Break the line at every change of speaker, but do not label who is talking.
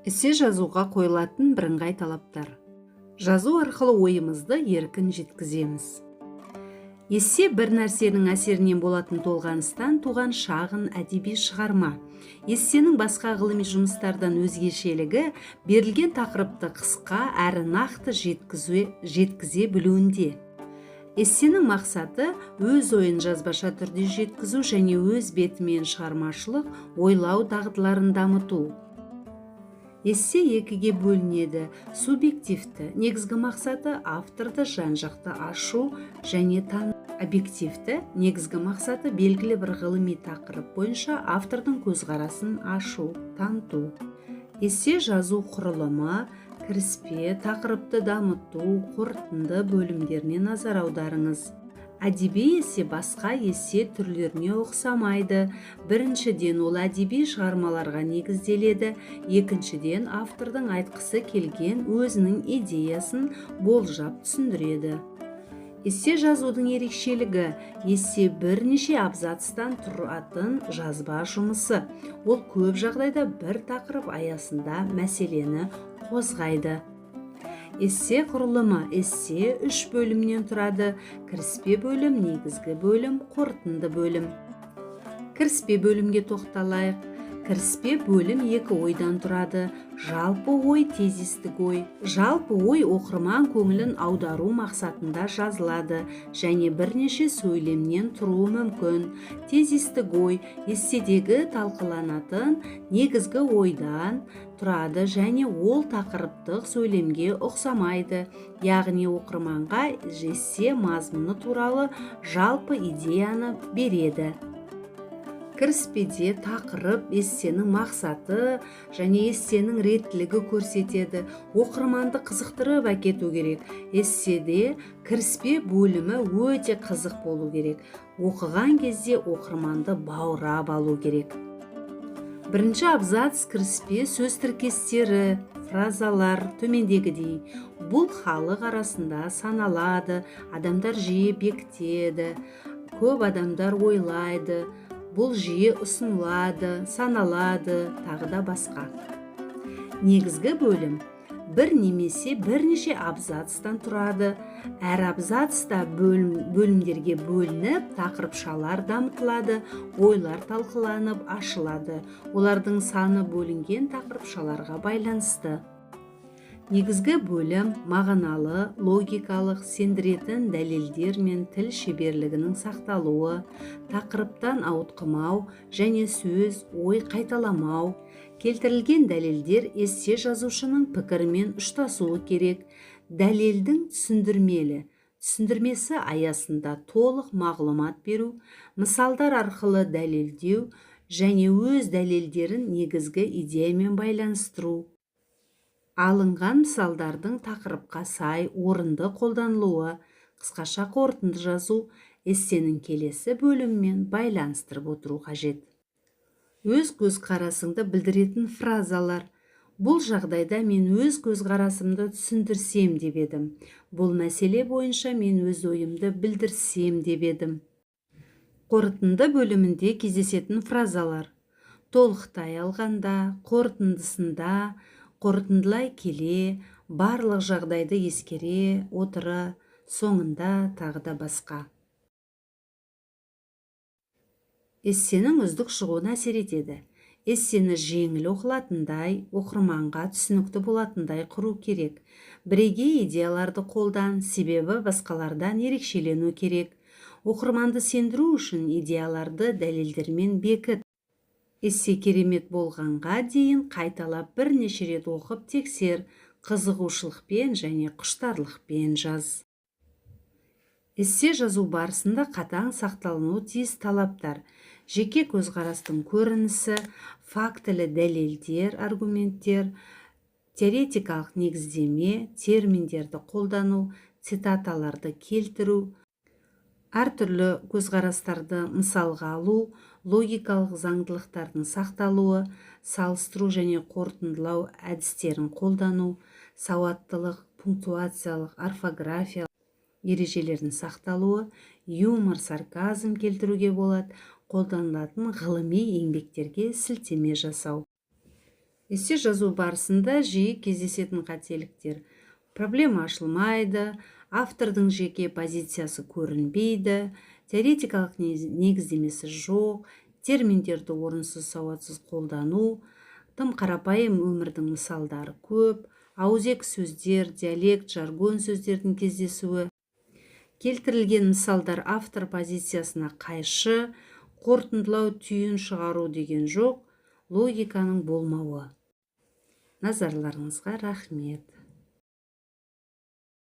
Эссе жазуға қойылатын бірыңғай талаптар. Жазу арқылы ойымызды еркін жеткіземіз. Эссе бір нәрсенің әсерінен болатын толғаныстан туған шағын әдеби шығарма. Эссенің басқа ғылыми жұмыстардан өзгешелігі берілген тақырыпты қысқа әрі нақты жеткізе білуінде. Эссенің мақсаты өз ойын жазбаша түрде жеткізу және өз бетімен шығармашылық ойлау дағдыларын дамыту. Эссе екіге бөлінеді: субъективті, негізгі мақсаты авторды жан-жақты ашу және тану. Объективті, негізгі мақсаты белгілі бір ғылыми тақырып бойынша автордың көзқарасын ашу, таныту. Эссе жазу құрылымы, кіріспе, тақырыпты дамыту, қорытынды бөлімдеріне назар аударыңыз. Әдеби эссе басқа эссе түрлеріне ұқсамайды. Біріншіден, ол әдеби шығармаларға негізделеді. Екіншіден, автордың айтқысы келген өзінің идеясын болжап түсіндіреді. Эссе жазудың ерекшелігі: эссе бірнеше абзацтан тұратын жазба жұмысы. Ол көп жағдайда бір тақырып аясында мәселені қозғайды. Эссе құрылымы: эссе 3 бөлімнен тұрады: кіріспе бөлім, негізгі бөлім, қорытынды бөлім. Кіріспе бөлімге тоқталайық. Кіріспе бөлім 2 ойдан тұрады: жалпы ой, тезистік ой. Жалпы ой оқырман көңілін аудару мақсатында жазылады және бірнеше сөйлемнен тұруы мүмкін. Тезистік ой эсседегі талқыланатын негізгі ойдан тұрады және ол тақырыптық сөйлемге ұқсамайды. Яғни оқырманға эссе мазмұны туралы жалпы идеяны береді. Кіріспеде тақырып, эссенің мақсаты және эссенің реттілігі көрсетеді. Оқырманды қызықтырып әкету керек. Эсседе кіріспе бөлімі өте қызық болу керек. Оқыған кезде оқырманды баурап алу керек. Бірінші абзац кіріспе сөз тіркестері, фразалар төмендегідей: бұл халық арасында саналады, адамдар жиі бекітеді, көп адамдар ойлайды, бұл жиі ұсынылады, саналады, тағы да басқа. Негізгі бөлім бір немесе бірнеше абзацтан тұрады. Әр абзацта бөлімдерге бөлініп, тақырыпшалар дамытылады, ойлар талқыланып ашылады. Олардың саны бөлінген тақырыпшаларға байланысты. Негізгі бөлім мағыналы, логикалық, сендіретін дәлелдер мен тіл шеберлігінің сақталуы, тақырыптан ауытқымау және сөз, ой қайталамау. Келтірілген дәлелдер эссе жазушының пікірімен ұштасуы керек. Дәлелдің түсіндірмесі аясында толық мағлұмат беру, мысалдар арқылы дәлелдеу және өз дәлелдерін негізгі идеямен байланыстыру. Алынған мысалдардың тақырыпқа сай орынды қолданылуы. Қысқаша қорытынды жазу эссенің келесі бөліммен байланыстырып отыру қажет. Өз көзқарасыңды білдіретін фразалар: бұл жағдайда мен өз көзқарасымды түсіндірсем деп едім. Бұл мәселе бойынша мен өз ойымды білдірсем деп едім. Қорытынды бөлімінде кездесетін фразалар: толықтай алғанда, қорытындысында, қорытындылай келе, барлық жағдайды ескере отыра, соңында, тағы да басқа. Эссенің үздік шығуына әсер етеді. Эссені жеңіл оқылатындай, оқырманға түсінікті болатындай құру керек. Бірегей идеяларды қолдан, себебі басқалардан ерекшелену керек. Оқырманды сендіру үшін идеяларды дәлелдермен бекіт. Эссе керемет болғанға дейін қайталап бірнеше рет оқып тексер, қызығушылықпен және құштарлықпен жаз. Эссе жазу барысында қатаң сақталынуы тиіс талаптар: жеке көзқарастың көрінісі, фактілі дәлелдер, аргументтер, теоретикалық негіздеме, терминдерді қолдану, цитаталарды келтіру, әртүрлі көзқарастарды мысалға алу, логикалық заңдылықтардың сақталуы, салыстыру және қорытындылау әдістерін қолдану, сауаттылық, пунктуациялық, орфографиялық ережелердің сақталуы, юмор, сарказм келтіруге болады, қолданылатын ғылыми еңбектерге сілтеме жасау. Эссе жазу барысында жиі кездесетін қателіктер: проблема ашылмайды, автордың жеке позициясы көрінбейді, теоретикалық негіздемесі жоқ, терминдерді орынсыз сауатсыз қолдану, тым қарапайым өмірдің мысалдары көп, ауызекі сөздер, диалект, жаргон сөздердің кездесуі, келтірілген мысалдар автор позициясына қайшы, қорытындылау, түйін шығару деген жоқ, логиканың болмауы. Назарларыңызға рахмет.